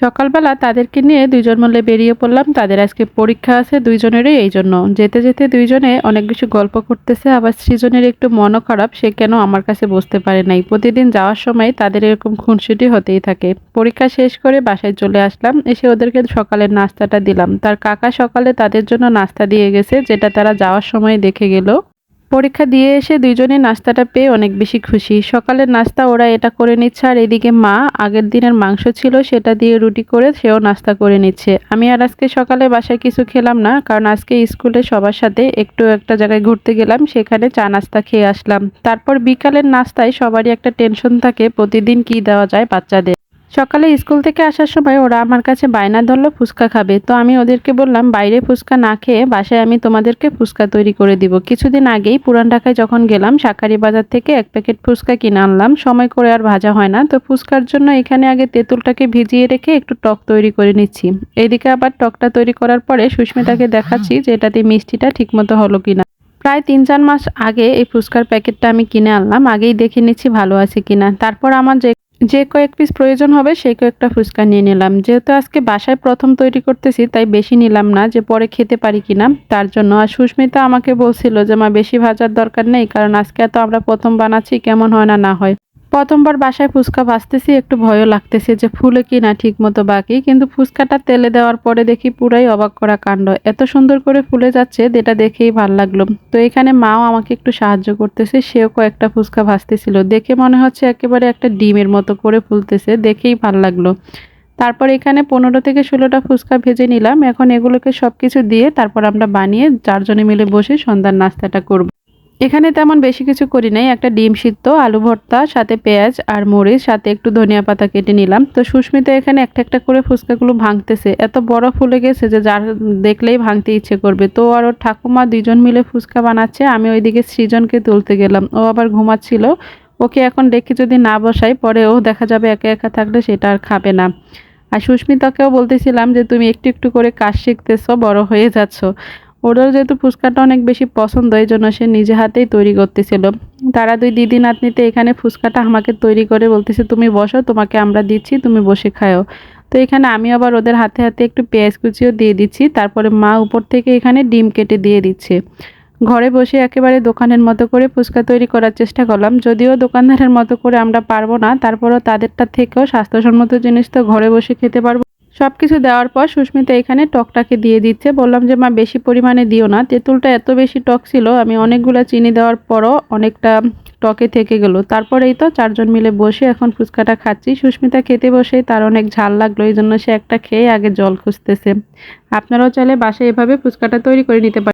সকালবেলা তাদেরকে নিয়ে দুইজন মিলে বেরিয়ে পড়লাম। তাদের আজকে পরীক্ষা আছে দুইজনেরই, এই জন্য যেতে যেতে দুইজনে অনেক কিছু গল্প করতেছে। আবার সৃজনের একটু মনও খারাপ, সে কেন আমার কাছে বুঝতে পারে নাই। প্রতিদিন যাওয়ার সময় তাদের এরকম খুনসুটি হতেই থাকে। পরীক্ষা শেষ করে বাসায় চলে আসলাম, এসে ওদেরকে সকালের নাস্তাটা দিলাম। তার কাকা সকালে তাদের জন্য নাস্তা দিয়ে গেছে, যেটা তারা যাওয়ার সময় দেখে গেল। পরীক্ষা দিয়ে এসে দুইজনেই নাস্তাটা পেয়ে অনেক বেশি খুশি। সকালের নাস্তা ওরা এটা করে নিচ্ছে, আর এদিকে মা আগের দিনের মাংস ছিল সেটা দিয়ে রুটি করে সেও নাস্তা করে নিচ্ছে। আমি আর আজকে সকালে বাসায় কিছু খেলাম না, কারণ আজকে স্কুলে সবার সাথে একটু একটা জায়গায় ঘুরতে গেলাম, সেখানে চা নাস্তা খেয়ে আসলাম। তারপর বিকালের নাস্তায় সবারই একটা টেনশন থাকে প্রতিদিন কি দেওয়া যায় বাচ্চাদের। সকালে স্কুল থেকে আসার সময় ওরা আমার কাছে বায়না ধরলো ফুচকা খাবে, তো আমি ওদেরকে বললাম বাইরে ফুচকা না খেয়ে বাসায় আমি তোমাদেরকে ফুচকা তৈরি করে দিব। কিছুদিন আগেই পুরান ঢাকায় যখন গেলাম শাকারি বাজার থেকে এক প্যাকেট ফুচকা কিনে আনলাম, সময় করে আর ভাজা হয় না, তো ফুচকার জন্য এখানে আগে তেঁতুলটাকে ভিজিয়ে রেখে একটু টক তৈরি করে নিচ্ছি। এইদিকে আবার টকটা তৈরি করার পরে সুস্মিতাকে দেখাচ্ছি যে এটাতে মিষ্টিটা ঠিকমতো হলো কিনা। প্রায় ৩-৪ মাস আগে এই ফুচকার প্যাকেটটা আমি কিনে আনলাম, আগেই দেখে নিচ্ছি ভালো আছে কিনা। তারপর আমার যে কয়েক পিস প্রয়োজন হবে সেই কয়েকটা ফুচকা নিয়ে নিলাম। যেহেতু আজকে বাসায় প্রথম তৈরি করতেছি তাই বেশি নিলাম না, যে পরে খেতে পারি কিনা তার জন্য। আর সুস্মিতা আমাকে বলছিল যে মা বেশি ভাজার দরকার নেই, কারণ আজকে তো আমরা প্রথম বানাচ্ছি, কেমন হয় না হয়। প্রথমবার বাসায় ফুচকা ভাজতেছি, একটু ভয়ও লাগতেছে যে ফুলে কি না ঠিক মতো বাকি, কিন্তু ফুচকাটা তেলে দেওয়ার পরে দেখি পুরাই অবাক করা কাণ্ড, এত সুন্দর করে ফুলে যাচ্ছে, যেটা দেখেই ভাল লাগলো। তো এখানে মাও আমাকে একটু সাহায্য করতেছে, সেও কয়েকটা ফুচকা ভাজতেছিল, দেখে মনে হচ্ছে একেবারে একটা ডিমের মতো করে ফুলতেছে, দেখেই ভাল লাগলো। তারপর এখানে 15 থেকে 16টা ফুচকা ভেজে নিলাম। এখন এগুলোকে সবকিছু দিয়ে তারপর আমরা বানিয়ে 4 জনে মিলে বসে সন্ধ্যার নাস্তাটা করব। এখানে তেমন বেশি কিছু করি নাই, একটা ডিম সিদ্ধ, আলু ভর্তা, সাথে পেঁয়াজ আর মরিচ, সাথে একটু ধনিয়া পাতা কেটে নিলাম। তো সুস্মিতা এখানে একটা একটা করে ফুচকাগুলো ভাঙতেছে, এত বড় ফুলে গেছে যে যার দেখলেই ভাঙতে ইচ্ছে করবে। তো আর ওর ঠাকুমা 2জন মিলে ফুচকা বানাচ্ছে, আমি ওইদিকে সৃজনকে তুলতে গেলাম, ও আবার ঘুমাচ্ছিল। ওকে এখন ডেকে যদি না বসাই পরে ও দেখা যাবে একা একা থাকলে সেটা আর খাবে না। আর সুস্মিতাকেও বলতেছিলাম যে তুমি একটু একটু করে কাজ শিখতেছো, বড় হয়ে যাচ্ছ। ওরও যেহেতু ফুচকাটা অনেক বেশি পছন্দ, এই জন্য সে নিজে হাতেই তৈরি করতেছিল। তারা দুই দিদি নাতনিতে এখানে ফুচকাটা আমাকে তৈরি করে বলতেছে তুমি বসো, তোমাকে আমরা দিচ্ছি, তুমি বসে খাও। তো এখানে আমি আবার ওদের হাতে হাতে একটু পেঁয়াজ কুচিও দিয়ে দিচ্ছি, তারপরে মা উপর থেকে এখানে ডিম কেটে দিয়ে দিচ্ছে। ঘরে বসে একেবারে দোকানের মতো করে ফুচকা তৈরি করার চেষ্টা করলাম, যদিও দোকানদারের মতো করে আমরা পারবো না, তারপরও তাদেরটা থেকেও স্বাস্থ্যসম্মত জিনিস তো ঘরে বসে খেতে পারবো। সবকিছু দেওয়ার পর সুস্মিতা এখানে টকটাকে দিয়ে দিচ্ছে, বললাম যে মা বেশি পরিমাণে দিও না, তেঁতুলটা এত বেশি টক ছিল, আমি অনেকগুলা চিনি দেওয়ার পরও অনেকটা টকে থেকে গেল। তারপরেই তো 4 জন মিলে বসে এখন ফুচকাটা খাচ্ছি। সুস্মিতা খেতে বসেই তার অনেক ঝাল লাগলো, এই জন্য সে একটা খেয়ে আগে জল খুঁজতেছে। আপনারাও চাইলে বাসায় এভাবে ফুচকাটা তৈরি করে নিতে পারেন।